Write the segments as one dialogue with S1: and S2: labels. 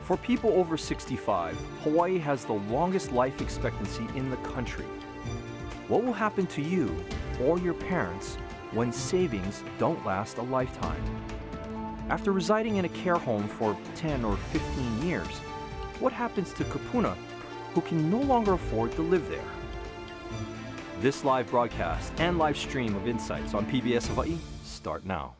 S1: For people over 65, Hawaii has the longest life expectancy in the country. What will happen to you or your parents when savings don't last a lifetime? After residing in a care home for 10 or 15 years, what happens to Kūpuna who can no longer afford to live there? This live broadcast and live stream of Insights on PBS Hawaii start now.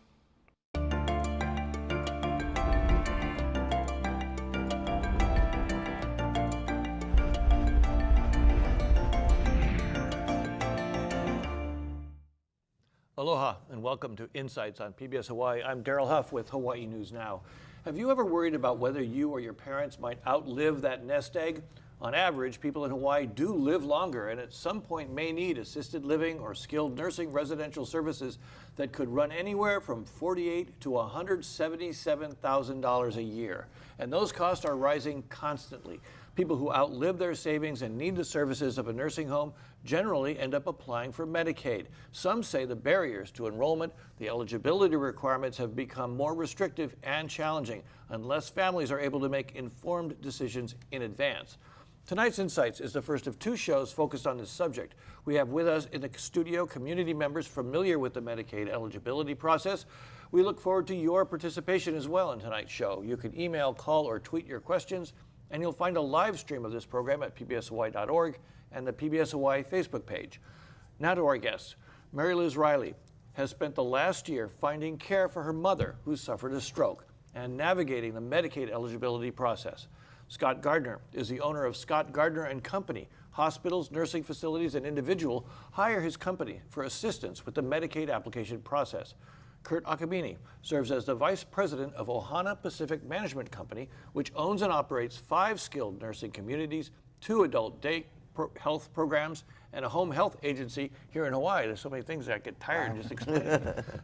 S2: Aloha and welcome to Insights on PBS Hawaii. I'm Daryl Huff with Hawaii News Now. Have you ever worried about whether you or your parents might outlive that nest egg? On average, people in Hawaii do live longer and at some point may need assisted living or skilled nursing residential services that could run anywhere from $48,000 to $177,000 a year. And those costs are rising constantly. People who outlive their savings and need the services of a nursing home generally end up applying for Medicaid. Some say the barriers to enrollment, the eligibility requirements have become more restrictive and challenging unless families are able to make informed decisions in advance. Tonight's Insights is the first of two shows focused on this subject. We have with us in the studio community members familiar with the Medicaid eligibility process. We look forward to your participation as well in tonight's show. You can email, call, or tweet your questions, and you'll find a live stream of this program at pbshawaii.org and the PBS Hawaii Facebook page. Now to our guests. Mary Liz Riley has spent the last year finding care for her mother who suffered a stroke and navigating the Medicaid eligibility process. Scott Gardner is the owner of Scott Gardner and Company. Hospitals, nursing facilities, and individuals hire his company for assistance with the Medicaid application process. Kurt Akabini serves as the vice president of Ohana Pacific Management Company, which owns and operates 5 skilled nursing communities, 2 adult day health programs, and a home health agency here in Hawaii. There's so many things that I get tired just explaining.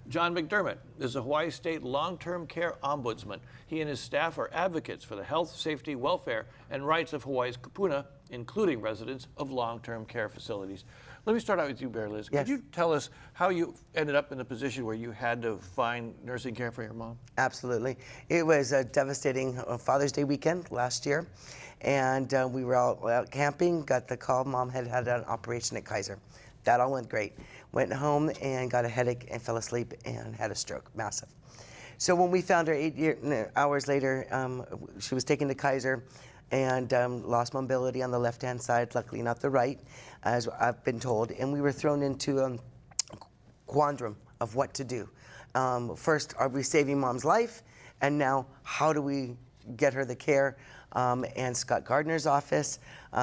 S2: John McDermott is the Hawaii State Long-Term Care Ombudsman. He and his staff are advocates for the health, safety, welfare, and rights of Hawaii's Kūpuna, including residents of long-term care facilities. Let me start out with you, Mary Liz.
S3: Yes.
S2: Could you tell us how you ended up in the position where you had to find nursing care for your mom?
S3: Absolutely. It was a devastating Father's Day weekend last year, and we were all out camping, got the call Mom had had an operation at Kaiser. That all went great. Went home and got a headache and fell asleep and had a stroke, massive. So when we found her 8 hours later, she was taken to Kaiser and lost mobility on the left-hand side, luckily not the right, as I've been told. And we were thrown into a quandrum of what to do. First, are we saving Mom's life? And now, how do we get her the care? And Scott Gardner's office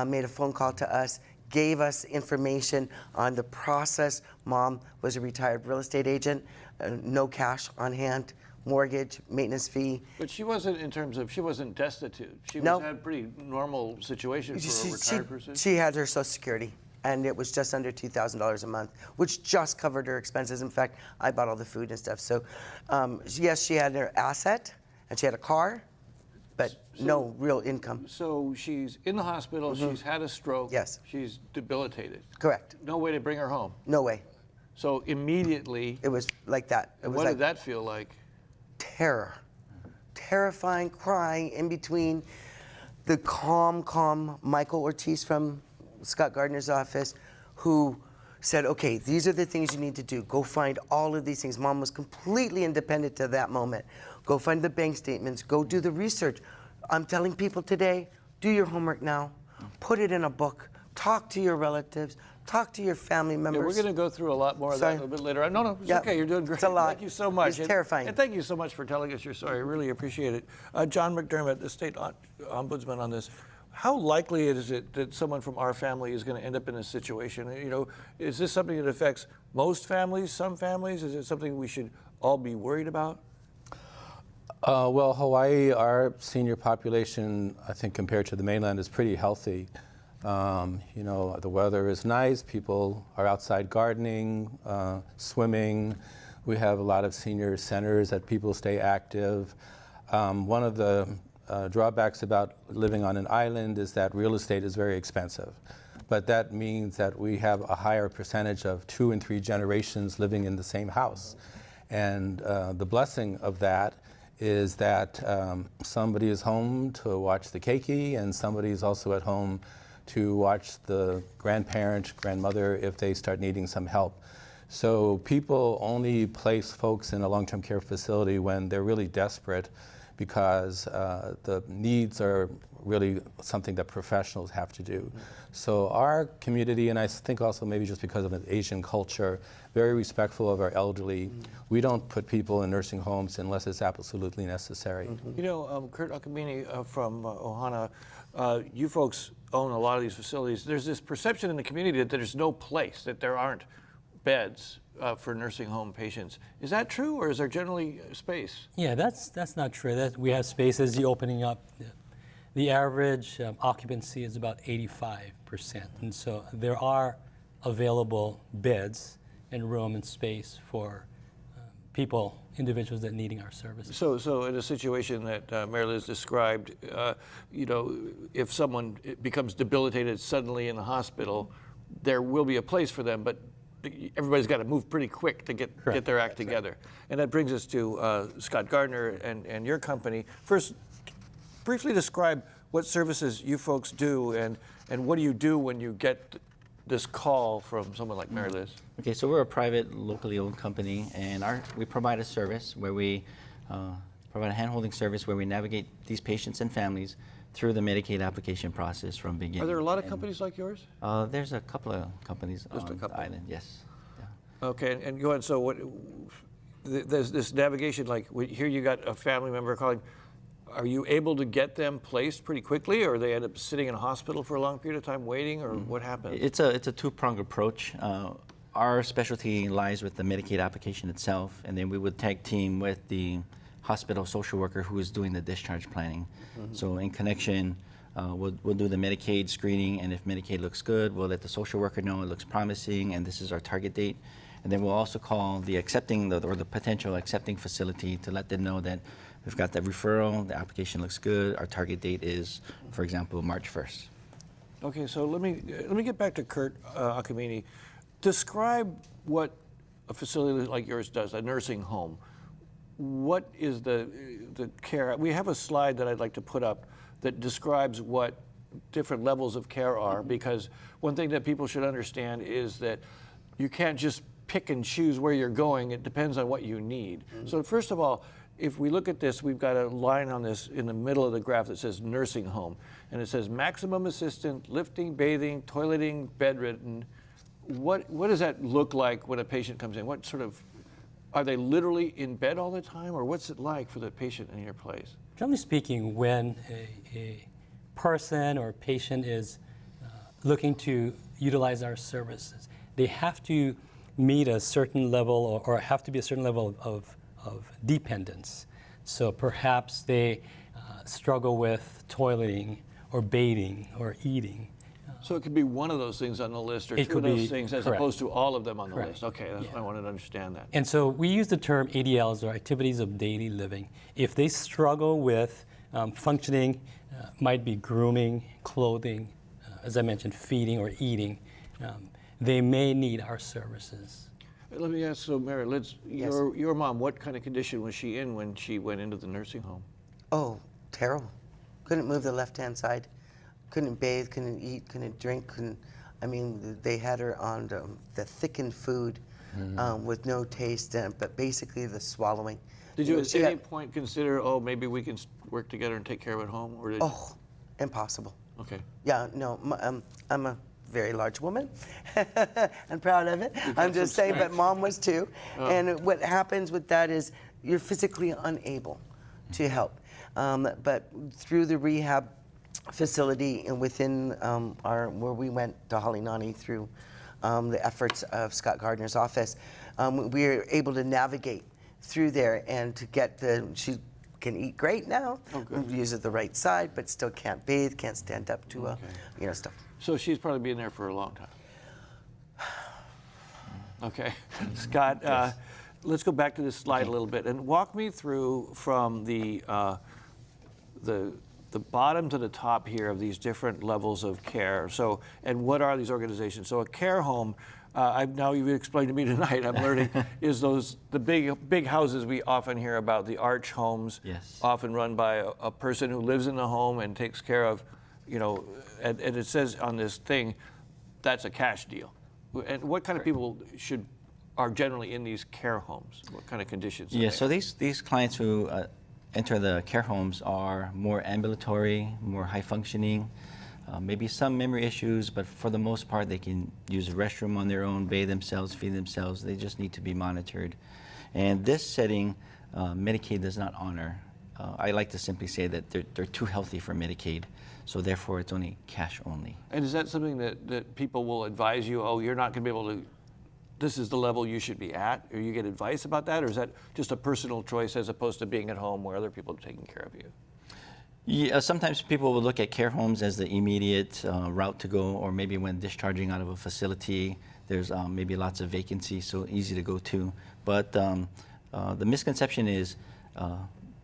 S3: made a phone call to us, gave us information on the process. Mom was a retired real estate agent, no cash on hand, mortgage, maintenance fee.
S2: But she wasn't, in terms of, she wasn't destitute. She
S3: No.
S2: had a pretty normal situation for a retired person.
S3: She had her Social Security, and it was just under $2,000 a month, which just covered her expenses. In fact, I bought all the food and stuff. So, yes, she had her asset, and she had a car, but no real income.
S2: So she's in the hospital, she's had a stroke.
S3: Yes.
S2: She's debilitated.
S3: Correct.
S2: No way to bring her home.
S3: No way.
S2: So immediately,
S3: It was like that. It was
S2: what
S3: like
S2: did that feel like?
S3: terror. Terrifying, crying in between the calm Michael Ortiz from Scott Gardner's office, who said, okay, these are the things you need to do. Go find all of these things. Mom was completely independent to that moment. Go find the bank statements. Go do the research. I'm telling people today, do your homework now. Put it in a book. Talk to your relatives. Talk to your family members.
S2: Yeah, we're going to go through a lot more of that a little bit later. No, it's okay. You're doing great.
S3: It's a lot.
S2: Thank you so much.
S3: It's terrifying.
S2: And thank you so much for telling us your story. I really appreciate it. John McDermott, the state ombudsman on this. How likely is it that someone from our family is going to end up in this situation? You know, is this something that affects most families, some families? Is it something we should all be worried about?
S4: Well, Hawaii, our senior population, I think compared to the mainland, is pretty healthy. You know, the weather is nice, people are outside gardening, swimming. We have a lot of senior centers that people stay active. One of the drawbacks about living on an island is that real estate is very expensive. But that means that we have a higher percentage of 2 and 3 generations living in the same house. And the blessing of that is that somebody is home to watch the keiki, and somebody is also at home to watch the grandparent, grandmother, if they start needing some help. So people only place folks in a long-term care facility when they're really desperate, because the needs are really something that professionals have to do. So our community, and I think also maybe just because of an Asian culture, very respectful of our elderly. We don't put people in nursing homes unless it's absolutely necessary.
S2: You know, Kurt Akamine from Ohana, you folks own a lot of these facilities. There's this perception in the community that there's no place, that there aren't beds for nursing home patients. Is that true, or is there generally space?
S5: Yeah, that's not true. That we have spaces. The opening up, the average occupancy is about 85%, and so there are available beds and room and space for individuals that needing our services.
S2: So in a situation that Mary Liz described, you know, if someone becomes debilitated suddenly in the hospital, there will be a place for them, but everybody's got to move pretty quick to get their act together. And that brings us to Scott Gardner and your company. First, briefly describe what services you folks do, and what do you do when you get this call from someone like Mary Liz?
S6: Okay, so we're a private, locally owned company, and we provide a service where we provide a hand-holding service where we navigate these patients and families through the Medicaid application process from beginning.
S2: Are there a lot of companies like yours?
S6: There's a couple of companies
S2: Just a
S6: on
S2: couple.
S6: the island, yes. Yeah.
S2: Okay, and go ahead. So what? There's this navigation. Like here, you got a family member calling. Are you able to get them placed pretty quickly, or they end up sitting in a hospital for a long period of time waiting, or what happens?
S6: It's a two-pronged approach. Our specialty lies with the Medicaid application itself, and then we would tag team with the hospital social worker who is doing the discharge planning. So in connection, we'll do the Medicaid screening, and if Medicaid looks good, we'll let the social worker know it looks promising, and this is our target date. And then we'll also call the or the potential accepting facility to let them know that we've got the referral, the application looks good, our target date is, for example, March 1st.
S2: Okay, so let me get back to Kurt Akamine. Describe what a facility like yours does, a nursing home. What is the care? We have a slide that I'd like to put up that describes what different levels of care are, because one thing that people should understand is that you can't just pick and choose where you're going. It depends on what you need. So first of all, if we look at this, we've got a line on this in the middle of the graph that says nursing home, and it says maximum assistant, lifting, bathing, toileting, bedridden. What does that look like when a patient comes in? What sort of, are they literally in bed all the time, or what's it like for the patient in your place?
S5: Generally speaking, when a person or a patient is looking to utilize our services, they have to meet a certain level or have to be a certain level of dependence. So perhaps they struggle with toileting or bathing or eating.
S2: So it could be one of those things on the list, or two of those things, as opposed to all of them on the list. Okay, that's I wanted to understand that.
S5: And so we use the term ADLs, or activities of daily living. If they struggle with functioning, might be grooming, clothing, as I mentioned, feeding or eating, they may need our services.
S2: Let me ask, so Mary Liz,
S3: Yes.
S2: your mom, what kind of condition was she in when she went into the nursing home?
S3: Oh, terrible. Couldn't move the left-hand side. Couldn't bathe, couldn't eat, couldn't drink, I mean, they had her on the thickened food with no taste, but basically the swallowing.
S2: Did you at any point consider, oh, maybe we can work together and take care of it at home? Or did
S3: Oh, impossible.
S2: Okay.
S3: Yeah, no, I'm a very large woman and proud of it. I'm just saying, but mom was too. And what happens with that is you're physically unable to help. But through the rehab facility and within where we went to Halinani through the efforts of Scott Gardner's office, we were able to navigate through there and to get she can eat great now. Uses the right side, but still can't bathe, can't stand up to stuff.
S2: So she's probably been there for a long time. Okay. Scott, let's go back to this slide a little bit and walk me through from the bottom to the top here of these different levels of care. So, and what are these organizations? So a care home, now you've explained to me tonight, I'm learning, is the big houses we often hear about, the arch homes,
S6: Yes.
S2: often run by a person who lives in the home and takes care of, and it says on this thing, that's a cash deal. And what kind of people are generally in these care homes? What kind of conditions?
S6: Yeah, so these clients who enter the care homes are more ambulatory, more high functioning, maybe some memory issues, but for the most part they can use a restroom on their own, bathe themselves, feed themselves. They just need to be monitored. And this setting, Medicaid does not honor. I like to simply say that they're too healthy for Medicaid, so therefore it's only cash only.
S2: And is that something that people will advise you, oh, you're not going to be able to, this is the level you should be at, or you get advice about that, or is that just a personal choice as opposed to being at home where other people are taking care of you?
S6: Yeah, sometimes people will look at care homes as the immediate route to go, or maybe when discharging out of a facility, there's maybe lots of vacancy, so easy to go to. But the misconception is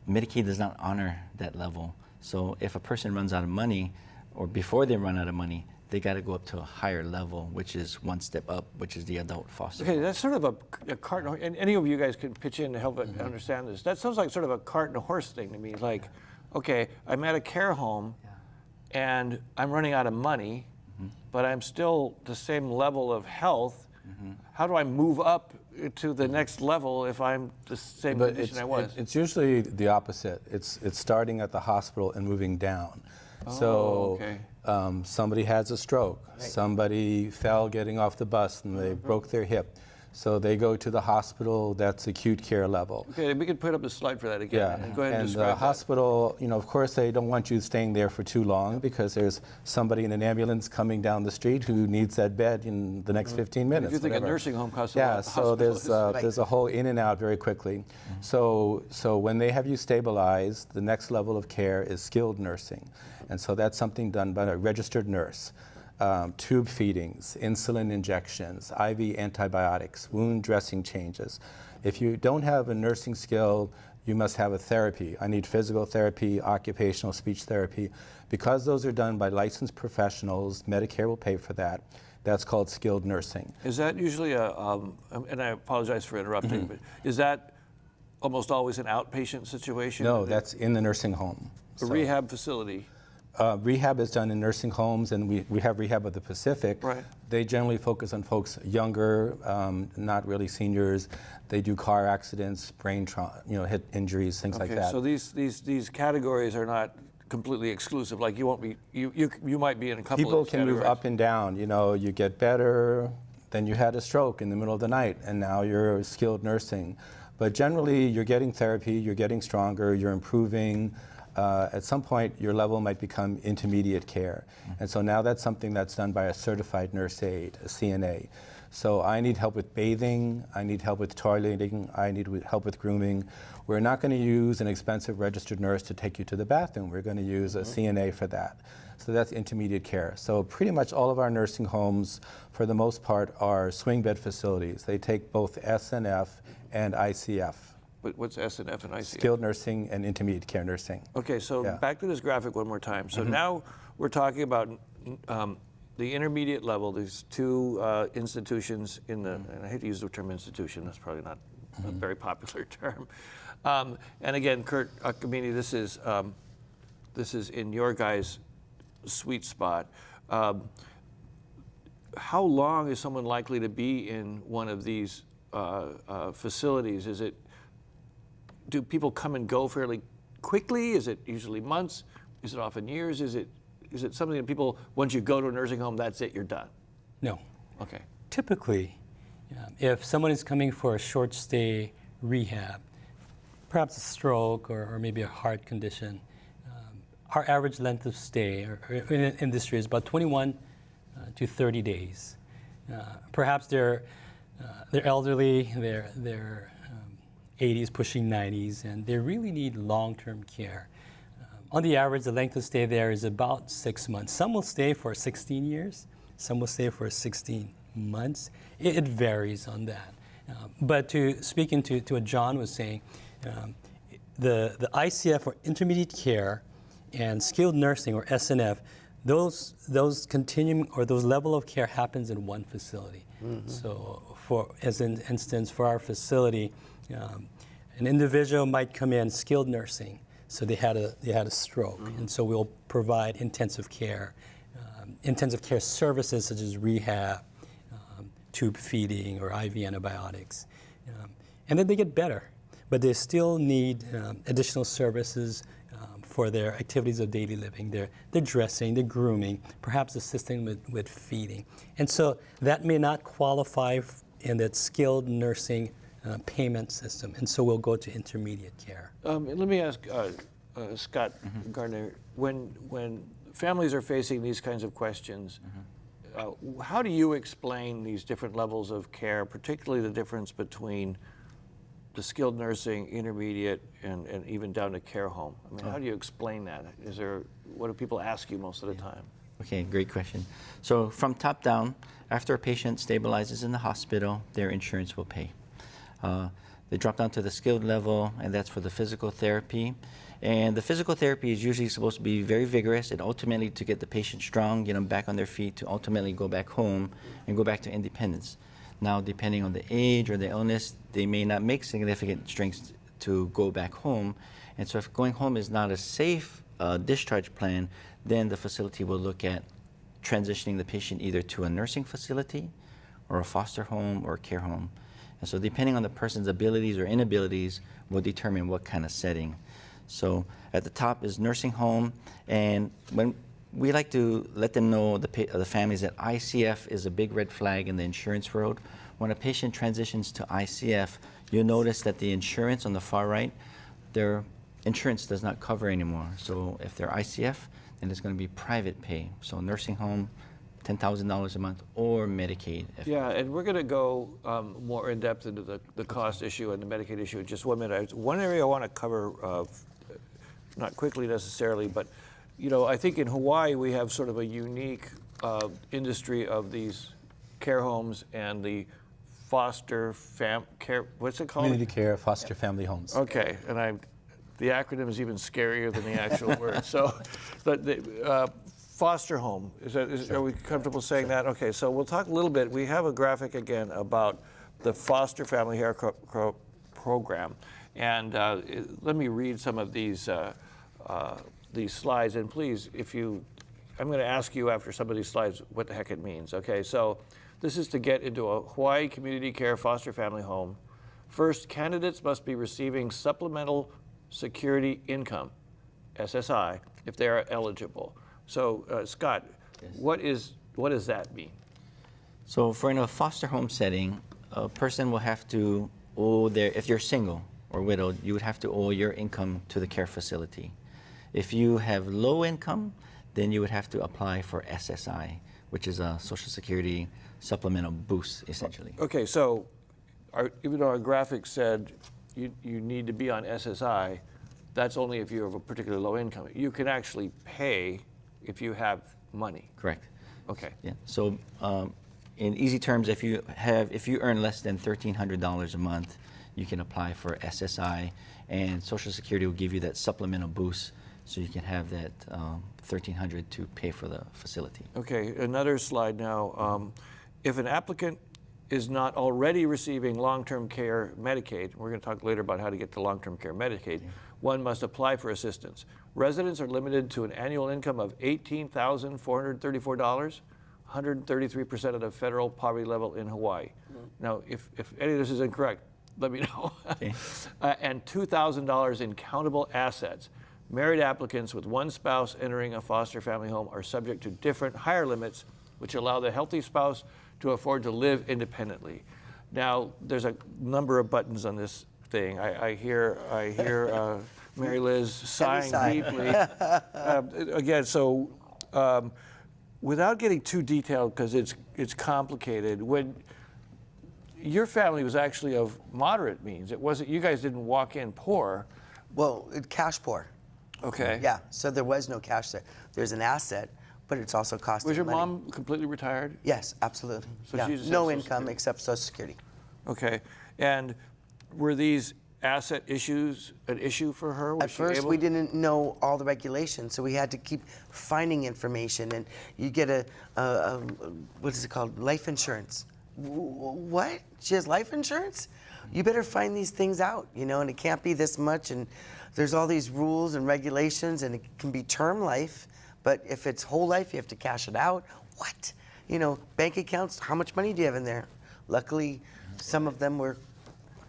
S6: Medicaid does not honor that level. So if a person runs out of money, or before they run out of money, they got to go up to a higher level, which is one step up, which is the adult foster.
S2: Okay, that's sort of a cart and horse, and any of you guys can pitch in to help understand this. That sounds like sort of a cart and horse thing to me. Like, okay, I'm at a care home, and I'm running out of money, but I'm still the same level of health. How do I move up to the next level if I'm the same condition I was?
S4: It's usually the opposite. It's starting at the hospital and moving down.
S2: Okay.
S4: Somebody has a stroke. Somebody fell getting off the bus and they broke their hip. So they go to the hospital, that's acute care level.
S2: Okay, we could put up a slide for that again.
S4: Yeah,
S2: And go ahead and
S4: and
S2: describe
S4: the
S2: that.
S4: hospital, of course they don't want you staying there for too long because there's somebody in an ambulance coming down the street who needs that bed in the next 15 minutes.
S2: If you think
S4: whatever.
S2: a nursing home costs a lot,
S4: Yeah,
S2: the
S4: so
S2: hospital
S4: there's a whole in and out very quickly. So when they have you stabilized, the next level of care is skilled nursing. And so that's something done by a registered nurse. Tube feedings, insulin injections, IV antibiotics, wound dressing changes. If you don't have a nursing skill, you must have a therapy. I need physical therapy, occupational speech therapy. Because those are done by licensed professionals, Medicare will pay for that. That's called skilled nursing.
S2: Is that usually and I apologize for interrupting, but is that almost always an outpatient situation?
S4: No, that's in the nursing home.
S2: A rehab facility.
S4: Rehab is done in nursing homes, and we have Rehab of the Pacific.
S2: Right.
S4: They generally focus on folks younger, not really seniors. They do car accidents, brain trauma, hit injuries, things like that.
S2: So these categories are not completely exclusive. Like you won't be, you might be in a couple
S4: People
S2: of these
S4: can move
S2: categories.
S4: up and down. You get better, then you had a stroke in the middle of the night, and now you're skilled nursing. But generally, you're getting therapy, you're getting stronger, you're improving. At some point, your level might become intermediate care. And so now that's something that's done by a certified nurse aide, a CNA. So I need help with bathing, I need help with toileting, I need help with grooming. We're not going to use an expensive registered nurse to take you to the bathroom. We're going to use a CNA for that. So that's intermediate care. So pretty much all of our nursing homes, for the most part, are swing bed facilities. They take both SNF and ICF.
S2: But what's SNF and ICF?
S4: Skilled nursing and intermediate care nursing.
S2: Okay, so back to this graphic one more time. So now we're talking about the intermediate level. There's two institutions in the, and I hate to use the term institution, that's probably not a very popular term. And again, Kurt Akamini, this is in your guys' sweet spot. How long is someone likely to be in one of these facilities? Do people come and go fairly quickly? Is it usually months? Is it often years? Is it something that people, once you go to a nursing home, that's it, you're done?
S5: No.
S2: Okay.
S5: Typically, if someone is coming for a short stay rehab, perhaps a stroke or maybe a heart condition, our average length of stay in the industry is about 21 to 30 days. Perhaps they're elderly, they're 80s, pushing 90s, and they really need long-term care. On the average, the length of stay there is about 6 months. Some will stay for 16 years, some will stay for 16 months. It varies on that. But to speak into what John was saying, the ICF or intermediate care and skilled nursing or SNF, those continuum or those level of care happens in one facility. So, as an instance, for our facility, an individual might come in skilled nursing, so they had a stroke, and so we'll provide intensive care services such as rehab, tube feeding, or IV antibiotics, and then they get better, but they still need additional services for their activities of daily living, their dressing, their grooming, perhaps assisting with feeding. And so that may not qualify in that skilled nursing payment system, and so we'll go to intermediate care.
S2: Let me ask Scott Gardner, when families are facing these kinds of questions, how do you explain these different levels of care, particularly the difference between the skilled nursing, intermediate, and even down to care home? I mean, how do you explain that? What do people ask you most of the time?
S6: Okay, great question. So from top down, after a patient stabilizes in the hospital, their insurance will pay. They drop down to the skilled level, and that's for the physical therapy. And the physical therapy is usually supposed to be very vigorous and ultimately to get the patient strong, get them back on their feet, to ultimately go back home and go back to independence. Now, depending on the age or the illness, they may not make significant strengths to go back home. And so if going home is not a safe discharge plan, then the facility will look at transitioning the patient either to a nursing facility or a foster home or a care home. And so depending on the person's abilities or inabilities will determine what kind of setting. So at the top is nursing home, and when we like to let them know, the families, that ICF is a big red flag in the insurance world. When a patient transitions to ICF, you'll notice that the insurance on the far right, their insurance does not cover anymore. So if they're ICF, then it's going to be private pay. So nursing home, $10,000 a month, or Medicaid.
S2: Yeah, and we're going to go more in depth into the cost issue and the Medicaid issue in just 1 minute. One area I want to cover, not quickly necessarily, but I think in Hawaii we have sort of a unique industry of these care homes and the foster care. What's it called?
S4: Community care, foster family homes.
S2: Okay, and the acronym is even scarier than the actual word. So, the foster home, are we comfortable saying that? Okay, so we'll talk a little bit. We have a graphic again about the foster family care program, and let me read some of these slides. And please, I'm going to ask you after some of these slides what the heck it means. Okay, so this is to get into a Hawaii community care foster family home. First, candidates must be receiving supplemental security income, SSI, if they are eligible. So, Scott,
S6: yes.
S2: What does that mean?
S6: So for in a foster home setting, a person will have to owe if you're single or widowed, you would have to owe your income to the care facility. If you have low income, then you would have to apply for SSI, which is a Social Security supplemental boost, essentially.
S2: Okay, so even though our graphic said you need to be on SSI, that's only if you have a particularly low income. You can actually pay if you have money.
S6: Correct.
S2: Okay.
S6: Yeah. So in easy terms, if you earn less than $1,300 a month, you can apply for SSI, and Social Security will give you that supplemental boost, so you can have that $1,300 to pay for the facility.
S2: Okay. Another slide now. If an applicant is not already receiving long-term care Medicaid, we're going to talk later about how to get to long-term care Medicaid, one must apply for assistance. Residents are limited to an annual income of $18,434, 133% of the federal poverty level in Hawaii. Now, if any of this is incorrect, let me know.
S6: Okay.
S2: And $2,000 in countable assets. Married applicants with one spouse entering a foster family home are subject to different higher limits, which allow the healthy spouse to afford to live independently. Now, there's a number of buttons on this thing. I hear Mary Liz sighing deeply. Again, so without getting too detailed, because it's complicated, when your family was actually of moderate means, it wasn't, you guys didn't walk in poor.
S3: Well, cash poor.
S2: Okay.
S3: Yeah, so there was no cash there. There's an asset, but it's also costing
S2: Was your
S3: money.
S2: mom completely retired?
S3: Yes, absolutely.
S2: So
S3: yeah.
S2: she just had
S3: No
S2: Social
S3: income
S2: Security.
S3: except Social Security.
S2: Okay. And were these asset issues an issue for her? Was
S3: At
S2: she
S3: first,
S2: able-
S3: we didn't know all the regulations, so we had to keep finding information. And you get a what is it called? Life insurance. What? She has life insurance? You better find these things out, you know, and it can't be this much. And there's all these rules and regulations, and it can be term life, but if it's whole life, you have to cash it out. What? You know, bank accounts, how much money do you have in there? Luckily, some of them were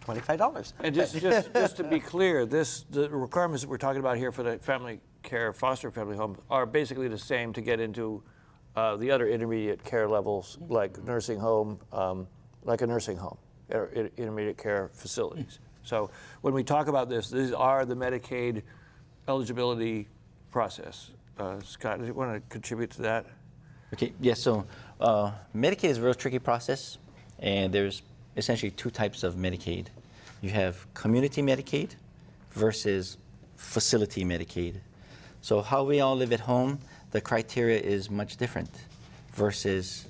S3: $25.
S2: And just to be clear, the requirements that we're talking about here for the family care, foster family home, are basically the same to get into the other intermediate care levels, like nursing home, like a nursing home, or intermediate care facilities. So when we talk about this, these are the Medicaid eligibility process. Scott, do you want to contribute to that?
S6: Okay, yes, so Medicaid is a real tricky process, and there's essentially two types of Medicaid. You have community Medicaid versus facility Medicaid. So how we all live at home, the criteria is much different versus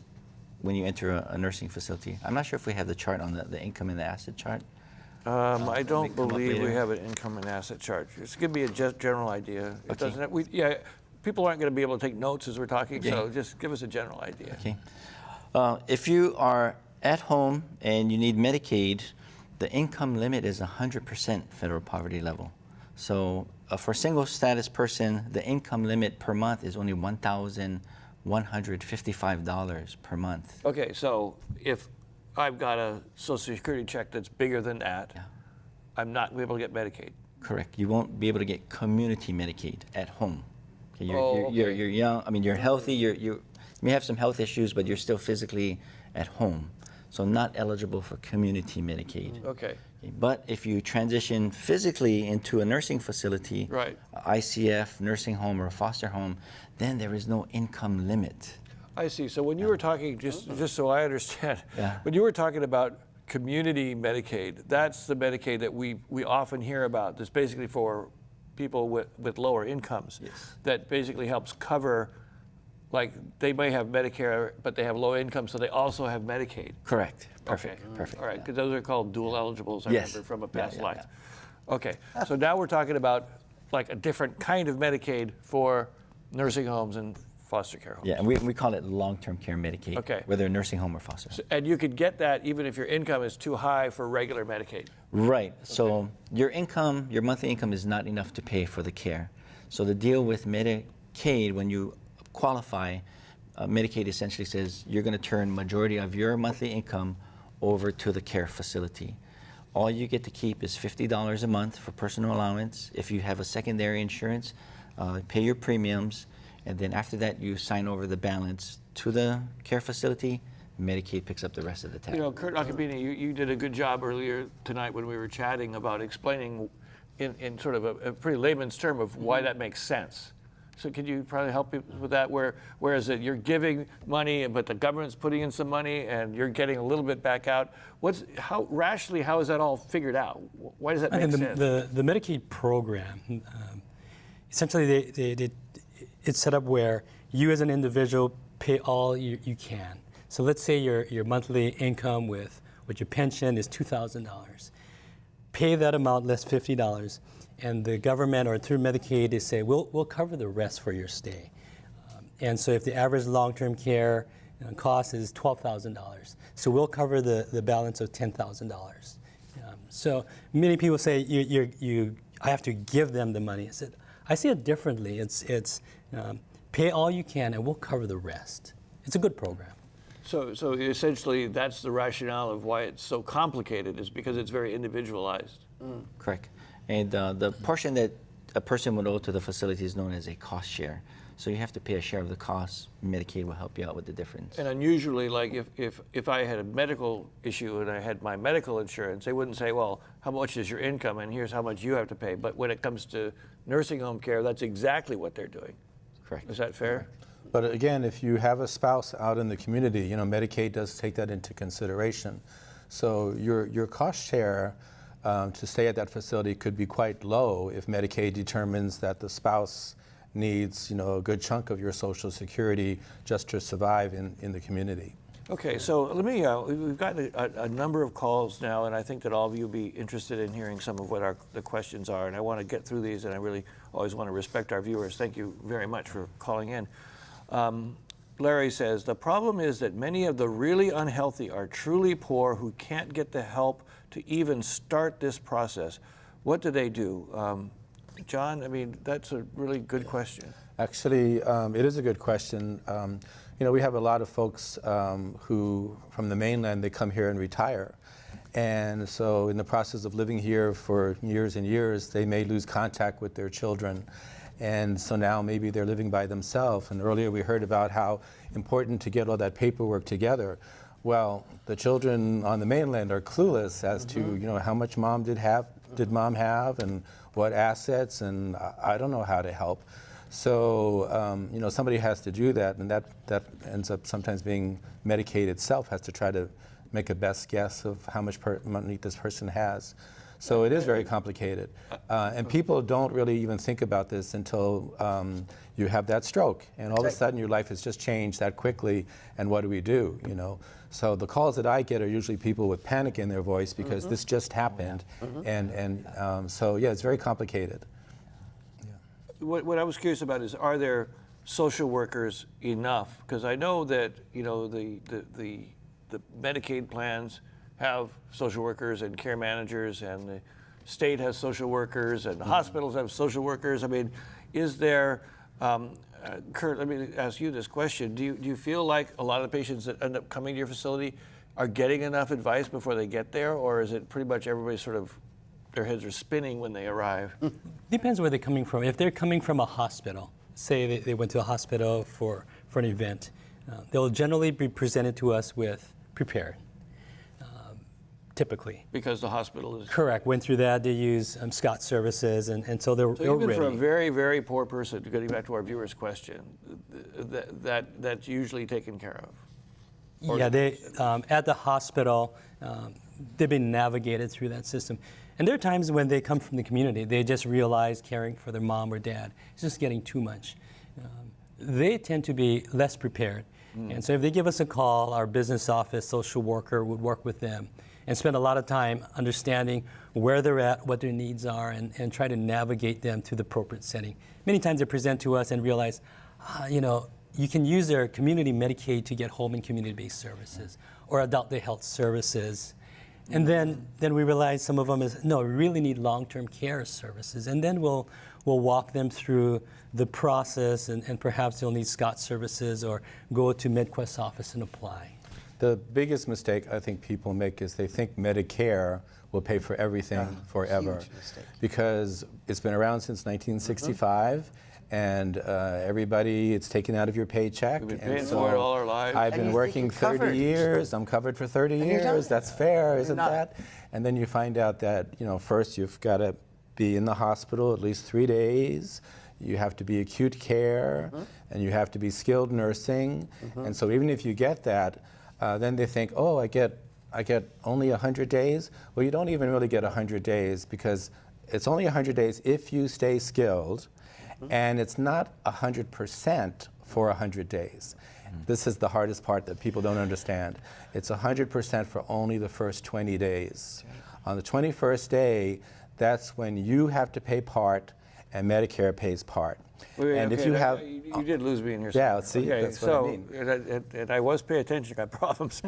S6: when you enter a nursing facility. I'm not sure if we have the chart on the income and the asset chart.
S2: I don't
S6: come up
S2: believe we
S6: later.
S2: have an income and asset chart. It's going to be a general idea. It
S6: Okay.
S2: doesn't. Yeah, people aren't going to be able to take notes as we're talking, so just give us a general idea.
S6: Okay. If you are at home and you need Medicaid, the income limit is 100% federal poverty level. So for a single status person, the income limit per month is only $1,155 per month.
S2: Okay, so if I've got a Social Security check that's bigger than that, I'm not able to get Medicaid.
S6: Correct. You won't be able to get community Medicaid at home. Okay,
S2: Oh,
S6: you're
S2: okay.
S6: young. I mean, you're healthy. You may have some health issues, but you're still physically at home. So not eligible for community Medicaid.
S2: Okay.
S6: But if you transition physically into a nursing facility,
S2: Right.
S6: ICF, nursing home, or a foster home, then there is no income limit.
S2: I see. So when you were talking, just so I understand,
S6: Yeah.
S2: when you were talking about community Medicaid, that's the Medicaid that we often hear about. That's basically for people with lower incomes.
S6: Yes.
S2: That basically helps cover, like they may have Medicare, but they have low income, so they also have Medicaid.
S6: Correct. Perfect.
S2: Okay.
S6: Perfect.
S2: All right, because those are called dual eligibles, I
S6: Yes.
S2: remember from a
S6: Yeah,
S2: past
S6: yeah,
S2: life. Okay, so now we're talking about like a different kind of Medicaid for nursing homes and foster care homes.
S6: Yeah, and we call it long-term care Medicaid,
S2: Okay.
S6: whether a nursing home or foster home.
S2: And you could get that even if your income is too high for regular Medicaid.
S6: Right. So your income, your monthly income is not enough to pay for the care. So the deal with Medicaid, when you qualify, Medicaid essentially says you're going to turn majority of your monthly income over to the care facility. All you get to keep is $50 a month for personal allowance. If you have a secondary insurance, pay your premiums, and then after that you sign over the balance to the care facility. Medicaid picks up the rest of the tab.
S2: You know, Kurt Nakabini, you did a good job earlier tonight when we were chatting about explaining in sort of a pretty layman's term of why that makes sense. So could you probably help me with that? Whereas that you're giving money, but the government's putting in some money, and you're getting a little bit back out. How is that all figured out? Why does that make
S5: And
S2: sense?
S5: the Medicaid program, essentially, it's set up where you as an individual pay all you can. So let's say your monthly income with your pension is $2,000. Pay that amount less $50, and the government or through Medicaid they say we'll cover the rest for your stay. And so if the average long-term care cost is $12,000, so we'll cover the balance of $10,000. So many people say I have to give them the money. I see it differently. It's pay all you can and we'll cover the rest. It's a good program.
S2: So essentially, that's the rationale of why it's so complicated, is because it's very individualized.
S6: Correct. And the portion that a person would owe to the facility is known as a cost share. So you have to pay a share of the cost. Medicaid will help you out with the difference.
S2: And unusually, like if I had a medical issue and I had my medical insurance, they wouldn't say, well, how much is your income and here's how much you have to pay. But when it comes to nursing home care, that's exactly what they're doing.
S6: Correct.
S2: Is that fair?
S4: But again, if you have a spouse out in the community, Medicaid does take that into consideration. So your cost share to stay at that facility could be quite low if Medicaid determines that the spouse needs, a good chunk of your Social Security just to survive in the community.
S2: Okay, so let me, we've gotten a number of calls now, and I think that all of you will be interested in hearing some of what the questions are, and I want to get through these, and I really always want to respect our viewers. Thank you very much for calling in. Larry says, the problem is that many of the really unhealthy are truly poor who can't get the help to even start this process. What do they do? John, I mean, that's a really good question.
S4: Actually, it is a good question. You know, we have a lot of folks who, from the mainland, they come here and retire. And so in the process of living here for years and years, they may lose contact with their children. And so now maybe they're living by themselves. And earlier we heard about how important to get all that paperwork together. Well, the children on the mainland are clueless as to, you know, how much mom did mom have and what assets, and I don't know how to help. So, you know, somebody has to do that, and that ends up sometimes being Medicaid itself has to try to make a best guess of how much money this person has. So it is very complicated. And people don't really even think about this until you have that stroke, and all of a sudden your life has just changed that quickly, and what do we do, you know? So the calls that I get are usually people with panic in their voice because this just happened, and so yeah, it's very complicated.
S2: What I was curious about is, are there social workers enough? Because I know that, you know, the Medicaid plans have social workers and care managers, and the state has social workers, and the hospitals have social workers. I mean, is there, Kurt, let me ask you this question. Do you feel like a lot of the patients that end up coming to your facility are getting enough advice before they get there, or is it pretty much everybody sort of, their heads are spinning when they arrive?
S5: Depends where they're coming from. If they're coming from a hospital, say they went to a hospital for an event, they'll generally be presented to us with prepared, typically.
S2: Because the hospital is...
S5: Correct. Went through that. They use Scott services, and so they're
S2: So even
S5: ready.
S2: for a very, very poor person, getting back to our viewer's question, that's usually taken care of?
S5: Yeah, they at the hospital, they've been navigated through that system. And there are times when they come from the community, they just realize caring for their mom or dad is just getting too much. They tend to be less prepared. And so if they give us a call, our business office social worker would work with them and spend a lot of time understanding where they're at, what their needs are, and try to navigate them to the appropriate setting. Many times they present to us and realize, you know, you can use their community Medicaid to get home and community-based services or adult day health services. And then we realize some of them we really need long-term care services. And then we'll walk them through the process, and perhaps they'll need Scott services or go to MedQuest's office and apply.
S4: The biggest mistake I think people make is they think Medicare will pay for everything forever.
S3: Huge mistake.
S4: Because it's been around since 1965. And everybody, it's taken out of your paycheck.
S2: We've been paying for it all our lives.
S4: I've
S3: And
S4: been
S3: you
S4: working
S3: think you're
S4: 30
S3: covered.
S4: years. I'm covered for 30
S3: you're done.
S4: years. That's fair, isn't
S3: not.
S4: that? And then you find out that, you know, first you've got to be in the hospital at least 3 days. You have to be acute care, and you have to be skilled nursing. And so even if you get that, then they think, oh, I get only 100 days. Well, you don't even really get 100 days because it's only 100 days if you stay skilled. And it's not 100% for 100 days. This is the hardest part that people don't understand. It's 100% for only the first 20 days. On the 21st day, that's when you have to pay part and Medicare pays part. And if you have...
S2: You did lose me in here.
S4: Yeah, see,
S2: okay,
S4: that's what I mean.
S2: And I was paying attention, I promise.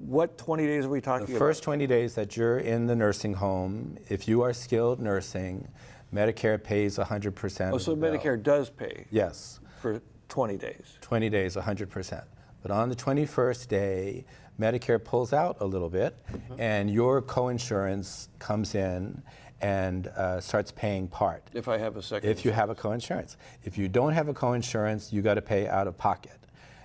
S2: What 20 days are we talking about?
S4: The first 20 days that you're in the nursing home, if you are skilled nursing, Medicare pays 100%.
S2: Oh, so
S4: of the bill.
S2: Medicare does pay?
S4: Yes.
S2: For 20 days?
S4: 20 days, 100%. But on the 21st day, Medicare pulls out a little bit, and your coinsurance comes in and starts paying part.
S2: If I have a second.
S4: If you have a coinsurance. If you don't have a coinsurance, you got to pay out of pocket.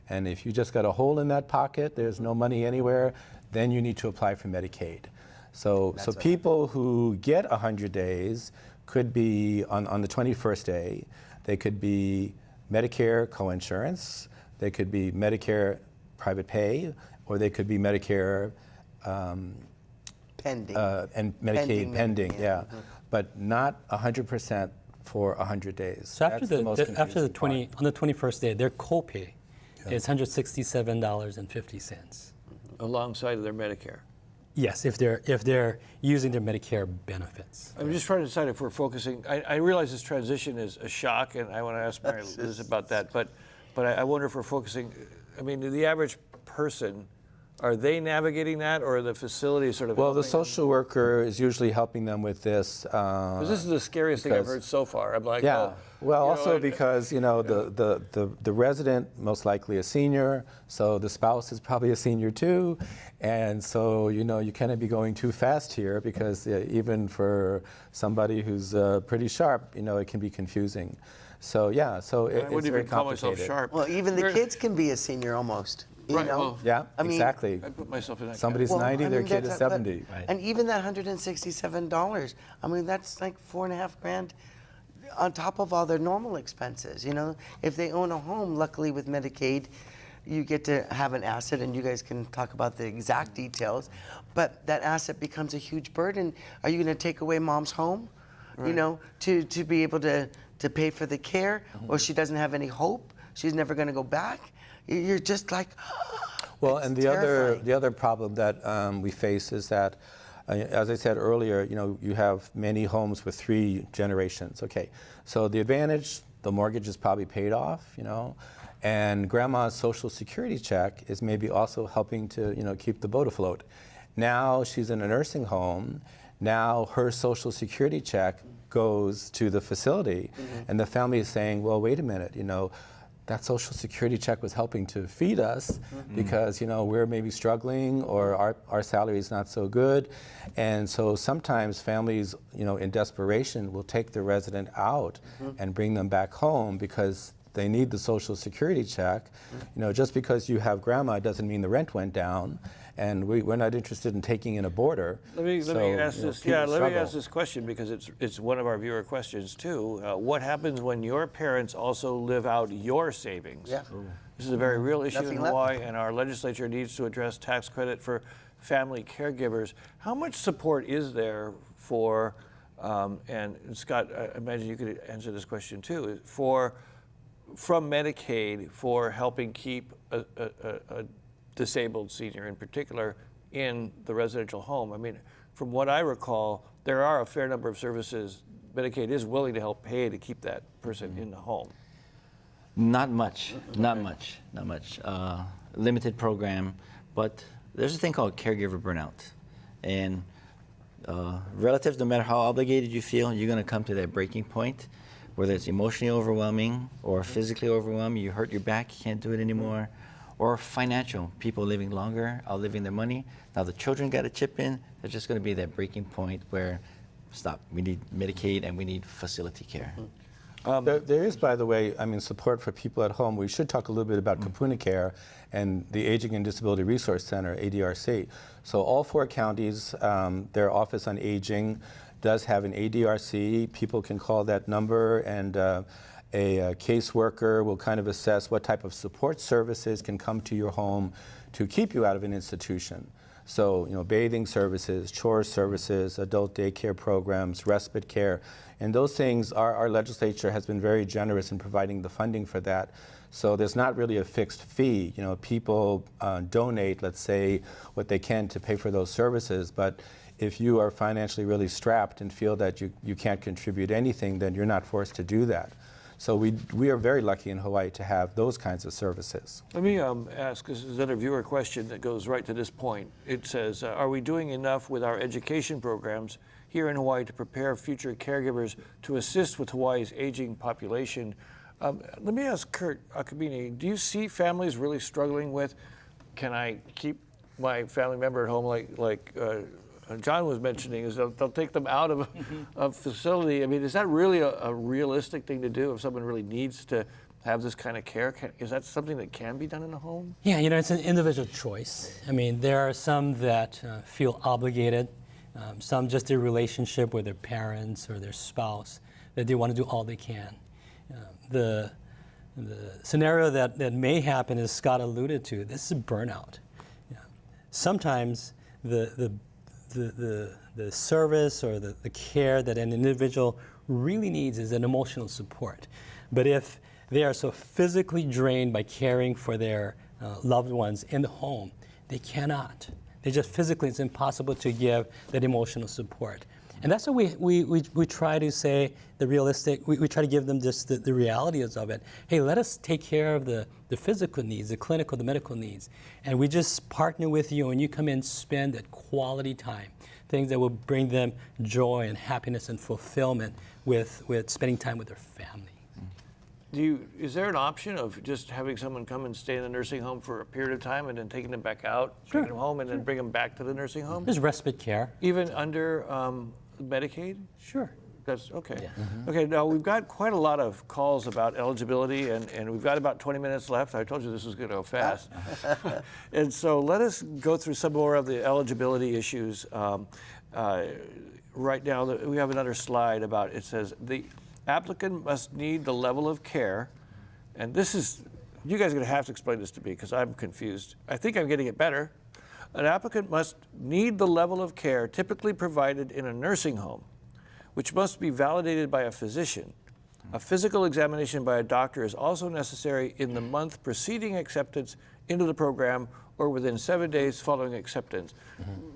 S4: And if you just got a hole in that pocket, there's no money anywhere, then you need to apply for Medicaid. So people who get 100 days could be on the 21st day, they could be Medicare coinsurance, they could be Medicare private pay, or they could be Medicare
S3: Pending.
S4: and Medicaid pending, yeah. But not 100% for 100 days.
S5: So after
S4: That's the most
S5: after the
S4: confusing part.
S5: on the 21st day, their copay It's $167.50.
S2: alongside of their Medicare.
S5: Yes, if they're using their Medicare benefits.
S2: I'm just trying to decide if we're focusing. I realize this transition is a shock, and I want to ask Mary Liz about that. But I wonder if we're focusing. I mean, the average person, are they navigating that, or are the facilities sort of?
S4: Well, the
S2: helping
S4: social worker is usually helping them with this.
S2: them? 'Cause this is the scariest thing I've heard so far. I'm like,
S4: Yeah.
S2: oh,
S4: Well,
S2: you know,
S4: also because the resident most likely a senior, so the spouse is probably a senior too, and so you cannot be going too fast here because even for somebody who's pretty sharp, it can be confusing. So yeah, so
S2: I
S4: it's
S2: wouldn't
S4: very
S2: even call myself
S4: complicated.
S2: sharp.
S3: Well, even the
S2: We're-
S3: kids can be a senior almost. You
S2: Right,
S3: know?
S2: well,
S4: Yeah,
S3: I mean,
S4: exactly.
S2: I put myself in that.
S4: Somebody's
S3: Well,
S4: 90, their kid is
S3: that's- but-
S4: 70.
S6: Right.
S3: And even that $167, I mean, that's like $4,500 on top of all their normal expenses. If they own a home, luckily with Medicaid, you get to have an asset, and you guys can talk about the exact details. But that asset becomes a huge burden. Are you going to take away mom's home? To be able to pay for the care, or she doesn't have any hope? She's never going to go back. You're just like.
S4: Well,
S3: it's
S4: and
S3: terrifying.
S4: the other problem that we face is that, as I said earlier, you have many homes with 3 generations. Okay, so the advantage, the mortgage is probably paid off, and grandma's Social Security check is maybe also helping to keep the boat afloat. Now she's in a nursing home. Now her Social Security check goes to the facility, and the family is saying, well, wait a minute, that Social Security check was helping to feed us because we're maybe struggling, or our salary is not so good, and so sometimes families in desperation will take the resident out and bring them back home because they need the Social Security check. Just because you have grandma doesn't mean the rent went down, and we're not interested in taking in a boarder.
S2: Let me ask this.
S4: people
S2: Yeah, let me
S4: struggle.
S2: ask this question because it's one of our viewer questions too. What happens when your parents also live out your savings?
S3: Yeah.
S2: This is a very real issue
S3: Nothing
S2: in
S3: left.
S2: Hawaii, and our legislature needs to address tax credit for family caregivers. How much support is there for? And Scott, I imagine you could answer this question too. From Medicaid for helping keep a disabled senior in particular in the residential home. I mean, from what I recall, there are a fair number of services Medicaid is willing to help pay to keep that person in the home.
S6: Not much, not much. Limited program, but there's a thing called caregiver burnout. And relatives, no matter how obligated you feel, you're gonna come to that breaking point, whether it's emotionally overwhelming or physically overwhelming, you hurt your back, you can't do it anymore, or financial, people living longer, outliving their money. Now the children gotta chip in, there's just gonna be that breaking point where, stop, we need Medicaid and we need facility care.
S4: There is, by the way, support for people at home. We should talk a little bit about Kūpuna Care and the Aging and Disability Resource Center, ADRC. So all 4 counties, their Office on Aging does have an ADRC. People can call that number, and a caseworker will kind of assess what type of support services can come to your home to keep you out of an institution. So, bathing services, chore services, adult daycare programs, respite care, and those things, our legislature has been very generous in providing the funding for that. So there's not really a fixed fee. People donate, let's say, what they can to pay for those services, but if you are financially really strapped and feel that you can't contribute anything, then you're not forced to do that. So we are very lucky in Hawaii to have those kinds of services.
S2: Let me ask, this is another viewer question that goes right to this point. It says, are we doing enough with our education programs here in Hawaii to prepare future caregivers to assist with Hawaii's aging population? Let me ask Kurt Akabini, do you see families really struggling with, can I keep my family member at home like John was mentioning, is they'll take them out of a facility. I mean, is that really a realistic thing to do if someone really needs to have this kind of care? Is that something that can be done in a home?
S5: Yeah, it's an individual choice. I mean, there are some that feel obligated, some just their relationship with their parents or their spouse, that they want to do all they can. The scenario that may happen, as Scott alluded to, this is burnout. Sometimes the service or the care that an individual really needs is an emotional support. But if they are so physically drained by caring for their loved ones in the home. They cannot. They just physically, it's impossible to give that emotional support. And that's what we try to say, the realistic, we try to give them just the realities of it. Hey, let us take care of the physical needs, the clinical, the medical needs. And we just partner with you, and you come in, spend that quality time, things that will bring them joy and happiness and fulfillment with spending time with their family.
S2: Is there an option of just having someone come and stay in the nursing home for a period of time and then taking them back out,
S5: Sure.
S2: taking them home, and then bring them back to the nursing home?
S5: There's respite care.
S2: Even under Medicaid?
S5: Sure.
S2: That's okay. Okay, now we've got quite a lot of calls about eligibility, and we've got about 20 minutes left. I told you this was going to go fast. And so let us go through some more of the eligibility issues. Right now, we have another slide about, it says, the applicant must need the level of care, and this is, you guys are going to have to explain this to me because I'm confused. I think I'm getting it better. An applicant must need the level of care typically provided in a nursing home, which must be validated by a physician. A physical examination by a doctor is also necessary in the month preceding acceptance into the program or within 7 days following acceptance.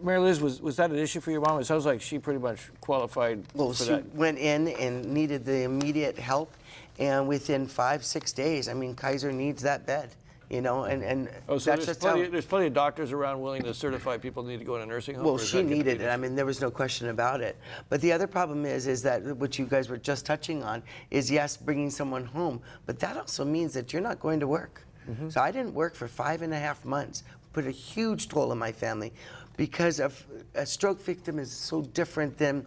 S2: Mary Liz, was that an issue for your mom? It sounds like she pretty much qualified
S3: Well,
S2: for
S3: she
S2: that.
S3: went in and needed the immediate help, and within 5-6 days, I mean, Kaiser needs that bed, you know, and
S2: Oh, so
S3: that's just how.
S2: there's plenty of doctors around willing to certify people need to go in a nursing home?
S3: Well,
S2: or is
S3: she
S2: that
S3: needed it.
S2: competing?
S3: I mean, there was no question about it. But the other problem is that what you guys were just touching on is, yes, bringing someone home, but that also means that you're not going to work. So I didn't work for 5.5 months, put a huge toll on my family, because of a stroke victim is so different than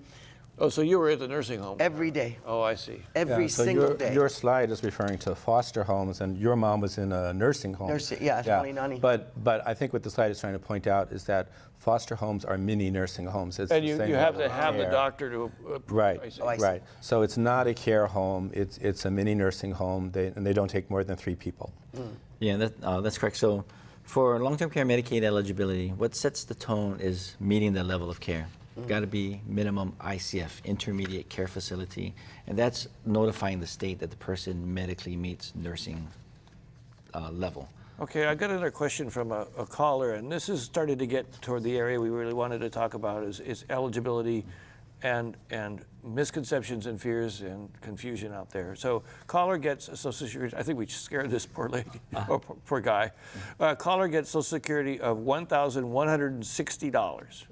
S2: Oh, so you were at the nursing home?
S3: every day,
S2: Oh, I see.
S3: every
S4: so
S3: single
S4: your,
S3: day.
S4: Your slide is referring to foster homes, and your mom was in a nursing home.
S3: Nursing, yeah, Hawaii Nani.
S4: But I think what the slide is trying to point out is that foster homes are mini nursing homes. It's
S2: And
S4: the
S2: you
S4: same
S2: have
S4: level
S2: to
S4: of
S2: have the
S4: care.
S2: doctor to
S4: Right,
S2: I see.
S3: Oh, I see.
S4: right. So it's not a care home. It's a mini nursing home. And they don't take more than 3 people.
S6: Yeah, that's correct. So for long-term care Medicaid eligibility, what sets the tone is meeting the level of care. Got to be minimum ICF, intermediate care facility, and that's notifying the state that the person medically meets nursing level.
S2: Okay, I got another question from a caller, and this is starting to get toward the area we really wanted to talk about is eligibility and misconceptions and fears and confusion out there. So caller gets Social Security, I think we scared this poor lady, or poor guy. Caller gets Social Security of $1,160.